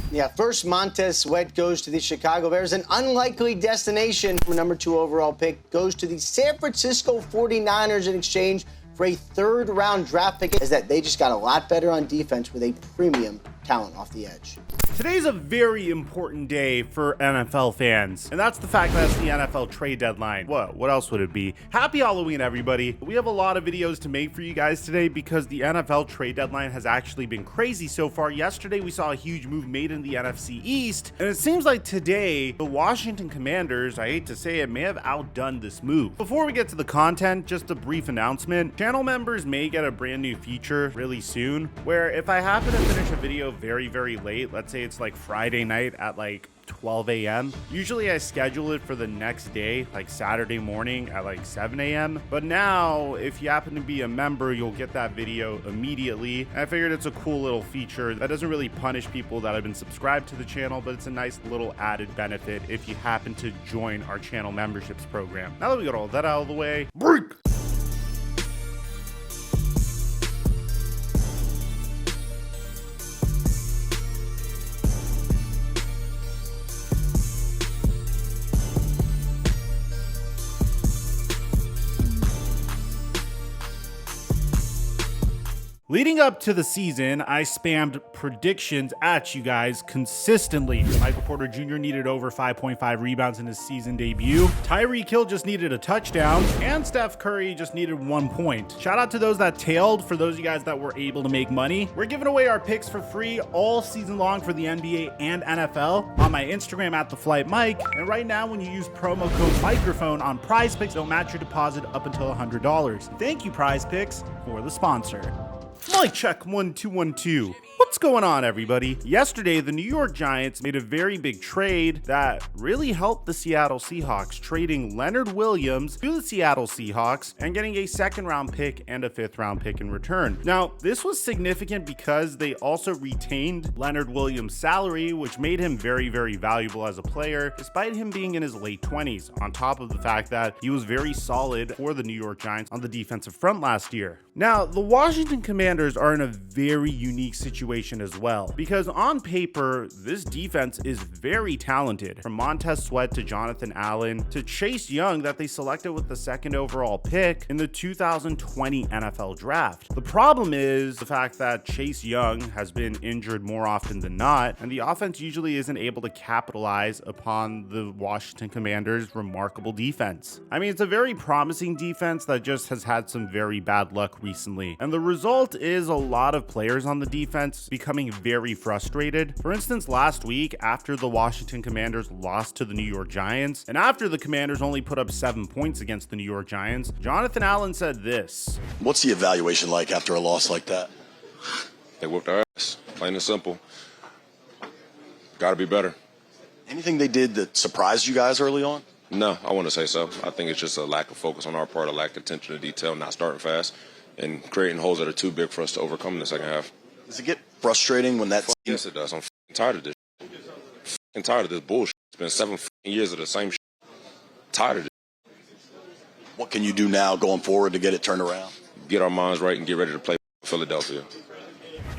Yeah, first Montez Sweat goes to the Chicago Bears. An unlikely destination from number 2 overall pick goes to the San Francisco 49ers in exchange for a third-round draft pick. Is that they just got a lot better on defense with a premium talent off the edge. Today's a very important day for NFL fans, and that's the fact that it's the NFL trade deadline. What else would it be? Happy Halloween, everybody. We have a lot of videos to make for you guys today because the NFL trade deadline has actually been crazy so far. Yesterday, we saw a huge move made in the NFC East, and it seems like today, the Washington Commanders, I hate to say it, may have outdone this move. Before we get to the content, just a brief announcement. Channel members may get a brand new feature really soon, where if I happen to finish a video very, very late, let's say it's like Friday night at like 12 a.m. Usually I schedule it for the next day, like Saturday morning at like 7 a.m. But now, if you happen to be a member, you'll get that video immediately. And I figured it's a cool little feature that doesn't really punish people that have been subscribed to the channel, but it's a nice little added benefit if you happen to join our channel memberships program. Now that we got all that out of the way, break! Leading up to the season, I spammed predictions at you guys consistently. Michael Porter Jr. needed over 5.5 rebounds in his season debut. Tyreek Hill just needed a touchdown, and Steph Curry just needed 1 point. Shout out to those that tailed. For those of you guys that were able to make money, we're giving away our picks for free all season long for the NBA and NFL on my Instagram at @TheFlightMike. And right now, when you use promo code Mikerophone on Prize Picks, they'll match your deposit up until $100. Thank you, Prize Picks, for the sponsor. Mic check 1 2 1 2. What's going on, everybody? Yesterday, the New York Giants made a very big trade that really helped the Seattle Seahawks, trading Leonard Williams to the Seattle Seahawks and getting a 2nd-round pick and a 5th-round pick in return. Now, this was significant because they also retained Leonard Williams' salary, which made him very, very valuable as a player, despite him being in his late 20s, on top of the fact that he was very solid for the New York Giants on the defensive front last year. Now, the Washington Commanders are in a very unique situation as well, because on paper, this defense is very talented. From Montez Sweat to Jonathan Allen to Chase Young that they selected with the 2nd overall pick in the 2020 NFL draft. The problem is the fact that Chase Young has been injured more often than not, and the offense usually isn't able to capitalize upon the Washington Commanders' remarkable defense. I mean, it's a very promising defense that just has had some very bad luck recently, and the result is a lot of players on the defense becoming very frustrated. For instance, last week, after the Washington Commanders lost to the New York Giants, and after the Commanders only put up 7 points against the New York Giants, Jonathan Allen said this. What's the evaluation like after a loss like that? They whooped our ass, plain and simple. Got to be better. Anything they did that surprised you guys early on? No, I wouldn't say so. I think it's just a lack of focus on our part, a lack of attention to detail, not starting fast, and creating holes that are too big for us to overcome in the second half. Does it get frustrating when that team... Yes, it does. I'm tired of this. Tired of this bullshit. It's been 7 years of the same shit. Tired of this. What can you do now going forward to get it turned around? Get our minds right and get ready to play Philadelphia.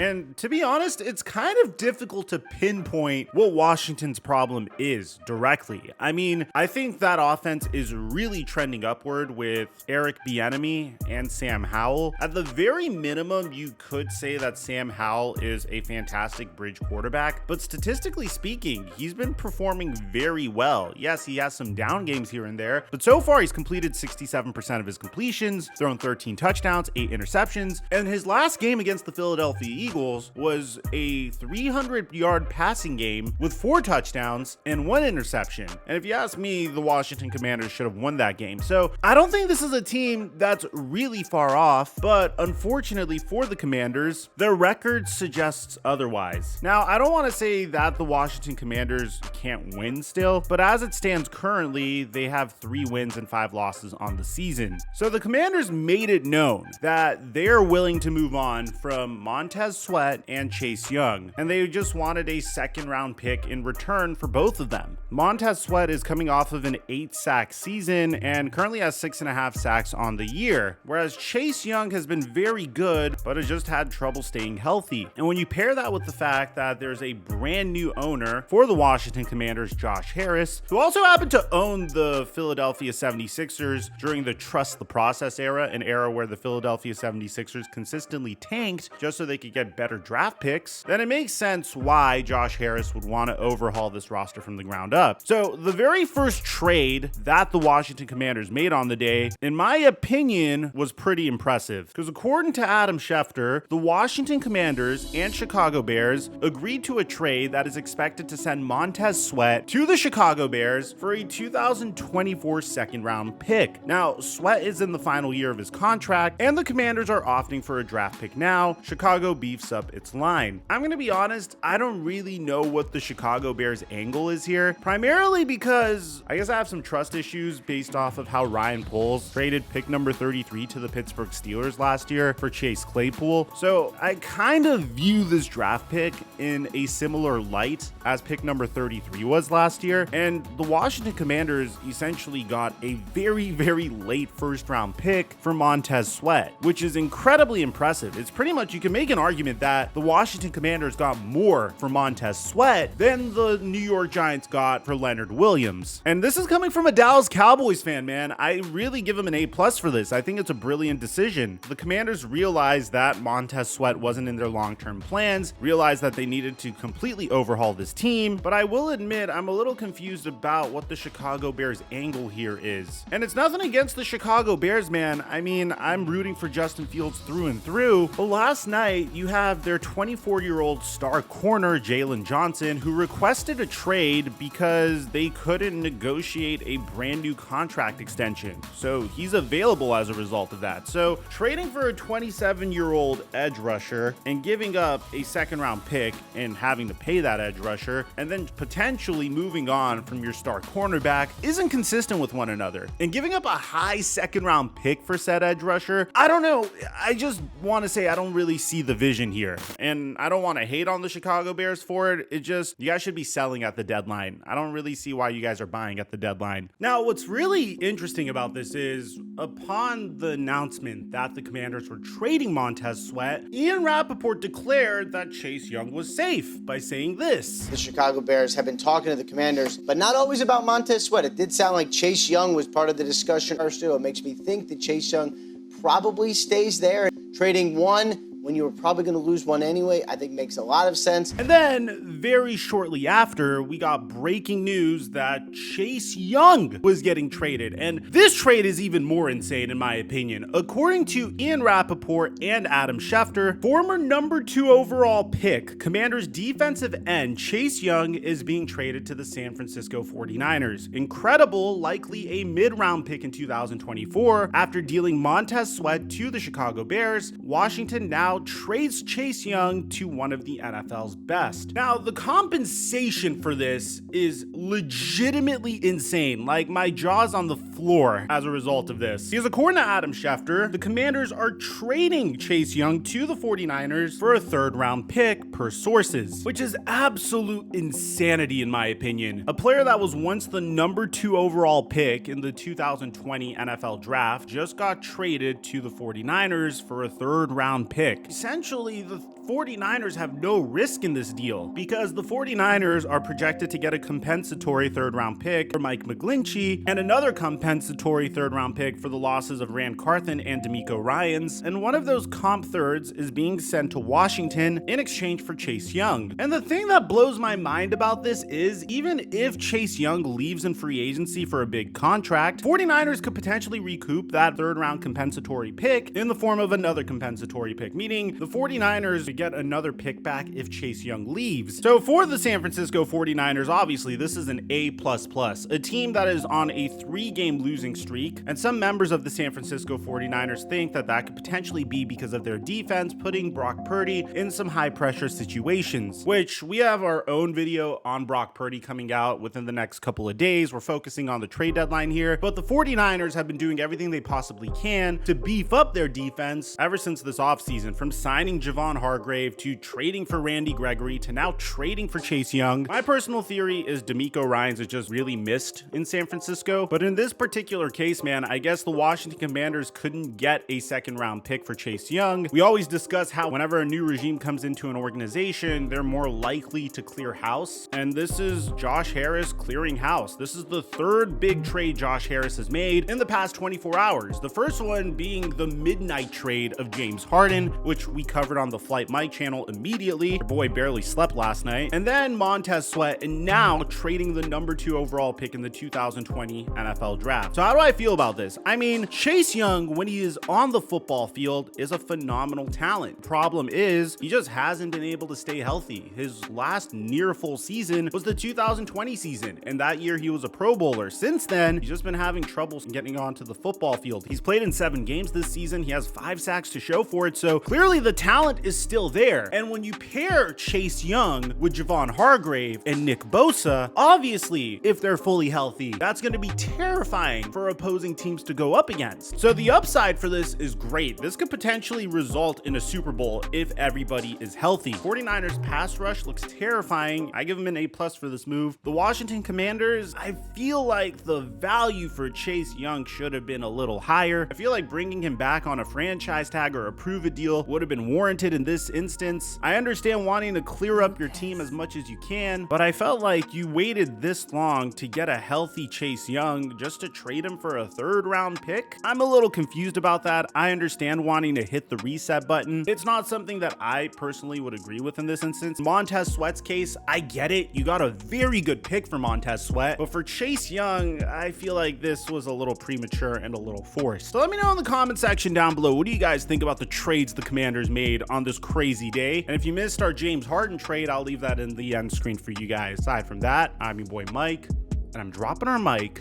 And to be honest, it's kind of difficult to pinpoint what Washington's problem is directly. I mean, I think that offense is really trending upward with Eric Bieniemy and Sam Howell. At the very minimum, you could say that Sam Howell is a fantastic bridge quarterback, but statistically speaking, he's been performing very well. Yes, he has some down games here and there, but so far he's completed 67% of his completions, thrown 13 touchdowns, 8 interceptions, and his last game against the Philadelphia Eagles was a 300-yard passing game with 4 touchdowns and 1 interception. And if you ask me, the Washington Commanders should have won that game. So I don't think this is a team that's really far off, but unfortunately for the Commanders, their record suggests otherwise. Now, I don't want to say that the Washington Commanders can't win still, but as it stands currently, they have 3 wins and 5 losses on the season. So the Commanders made it known that they're willing to move on from Montez Sweat and Chase Young, and they just wanted a second-round pick in return for both of them. Montez Sweat is coming off of an 8-sack season and currently has 6.5 sacks on the year, whereas Chase Young has been very good, but has just had trouble staying healthy. And when you pair that with the fact that there's a brand new owner for the Washington Commanders, Josh Harris, who also happened to own the Philadelphia 76ers during the trust the process era, an era where the Philadelphia 76ers consistently tanked just so they could get better draft picks, then it makes sense why Josh Harris would want to overhaul this roster from the ground up. So the very first trade that the Washington Commanders made on the day, in my opinion, was pretty impressive, because according to Adam Schefter, the Washington Commanders and Chicago Bears agreed to a trade that is expected to send Montez Sweat to the Chicago Bears for a 2024 second-round pick. Now, Sweat is in the final year of his contract, and the Commanders are opting for a draft pick now. Chicago beefs up its line. I'm going to be honest, I don't really know what the Chicago Bears angle is here, primarily because I guess I have some trust issues based off of how Ryan Poles traded pick number 33 to the Pittsburgh Steelers last year for Chase Claypool. So I kind of view this draft pick in a similar light as pick number 33 was last year. And the Washington Commanders essentially got a very, very late first-round pick for Montez Sweat, which is incredibly impressive. It's pretty much, you can make an argument that the Washington Commanders got more for Montez Sweat than the New York Giants got for Leonard Williams. And this is coming from a Dallas Cowboys fan, man. I really give him an A+ for this. I think it's a brilliant decision. The Commanders realized that Montez Sweat wasn't in their long-term plans, realized that they needed to completely overhaul this team, but I will admit I'm a little confused about what the Chicago Bears angle here is. And it's nothing against the Chicago Bears, man. I mean, I'm rooting for Justin Fields through and through, but last night you have their 24-year-old star corner, Jalen Johnson, who requested a trade because they couldn't negotiate a brand new contract extension. So he's available as a result of that. So trading for a 27-year-old edge rusher and giving up a second-round pick and having to pay that edge rusher and then potentially moving on from your star cornerback isn't consistent with one another. And giving up a high second-round pick for said edge rusher, I don't know. I just want to say I don't really see the vision here. And I don't want to hate on the Chicago Bears for it. It just, you guys should be selling at the deadline. I don't really see why you guys are buying at the deadline. Now, what's really interesting about this is upon the announcement that the Commanders were trading Montez Sweat, Ian Rappaport declared that Chase Young was safe by saying this. The Chicago Bears have been talking to the Commanders, but not always about Montez Sweat. It did sound like Chase Young was part of the discussion. It makes me think that Chase Young probably stays there. Trading one when you were probably going to lose one anyway, I think makes a lot of sense. And then very shortly after, we got breaking news that Chase Young was getting traded. And this trade is even more insane in my opinion. According to Ian Rappaport and Adam Schefter, former number 2 overall pick, Commanders defensive end Chase Young is being traded to the San Francisco 49ers. Incredible, likely a mid-round pick in 2024. After dealing Montez Sweat to the Chicago Bears, Washington now trades Chase Young to one of the NFL's best. Now, the compensation for this is legitimately insane. Like, my jaw's on the floor as a result of this. Because according to Adam Schefter, the Commanders are trading Chase Young to the 49ers for a third-round pick per sources, which is absolute insanity in my opinion. A player that was once the number 2 overall pick in the 2020 NFL draft just got traded to the 49ers for a third-round pick. Essentially, the 49ers have no risk in this deal because the 49ers are projected to get a compensatory third-round pick for Mike McGlinchey and another compensatory third-round pick for the losses of Rand Carthen and D'Amico Ryans, and one of those comp thirds is being sent to Washington in exchange for Chase Young. And the thing that blows my mind about this is, even if Chase Young leaves in free agency for a big contract, 49ers could potentially recoup that third-round compensatory pick in the form of another compensatory pick, meaning the 49ers get another pick back if Chase Young leaves. So for the San Francisco 49ers, obviously this is an A++, a team that is on a 3-game losing streak, and some members of the San Francisco 49ers think that that could potentially be because of their defense putting Brock Purdy in some high-pressure situations, which we have our own video on Brock Purdy coming out within the next couple of days. We're focusing on the trade deadline here, but the 49ers have been doing everything they possibly can to beef up their defense ever since this offseason, from signing Javon Hargrave Hargrave to trading for Randy Gregory to now trading for Chase Young. My personal theory is D'Amico Ryans is just really missed in San Francisco. But in this particular case, man, I guess the Washington Commanders couldn't get a second-round pick for Chase Young. We always discuss how whenever a new regime comes into an organization, they're more likely to clear house. And this is Josh Harris clearing house. This is the third big trade Josh Harris has made in the past 24 hours. The first one being the midnight trade of James Harden, which we covered on the Flight Mike channel immediately. Your boy barely slept last night. And then Montez Sweat, and now trading the number 2 overall pick in the 2020 NFL draft. So how do I feel about this? I mean, Chase Young, when he is on the football field, is a phenomenal talent. Problem is, he just hasn't been able to stay healthy. His last near full season was the 2020 season, and that year he was a Pro Bowler. Since then, he's just been having trouble getting onto the football field. He's played in 7 games this season. He has 5 sacks to show for it, so clearly the talent is still there. And when you pair Chase Young with Javon Hargrave and Nick Bosa, obviously, if they're fully healthy, that's going to be terrifying for opposing teams to go up against. So the upside for this is great. This could potentially result in a Super Bowl if everybody is healthy. 49ers pass rush looks terrifying. I give them an A+ for this move. The Washington Commanders, I feel like the value for Chase Young should have been a little higher. I feel like bringing him back on a franchise tag or a prove-it deal would have been warranted in this instance. I understand wanting to clear up your team as much as you can, but I felt like you waited this long to get a healthy Chase Young just to trade him for a 3rd-round pick. I'm a little confused about that. I understand wanting to hit the reset button. It's not something that I personally would agree with in this instance. Montez Sweat's case, I get it. You got a very good pick for Montez Sweat, but for Chase Young, I feel like this was a little premature and a little forced. So let me know in the comment section down below, what do you guys think about the trades the Commanders made on this crazy day? And if you missed our James Harden trade, I'll leave that in the end screen for you guys. Aside from that, I'm your boy Mike, and I'm dropping our mic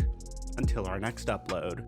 until our next upload.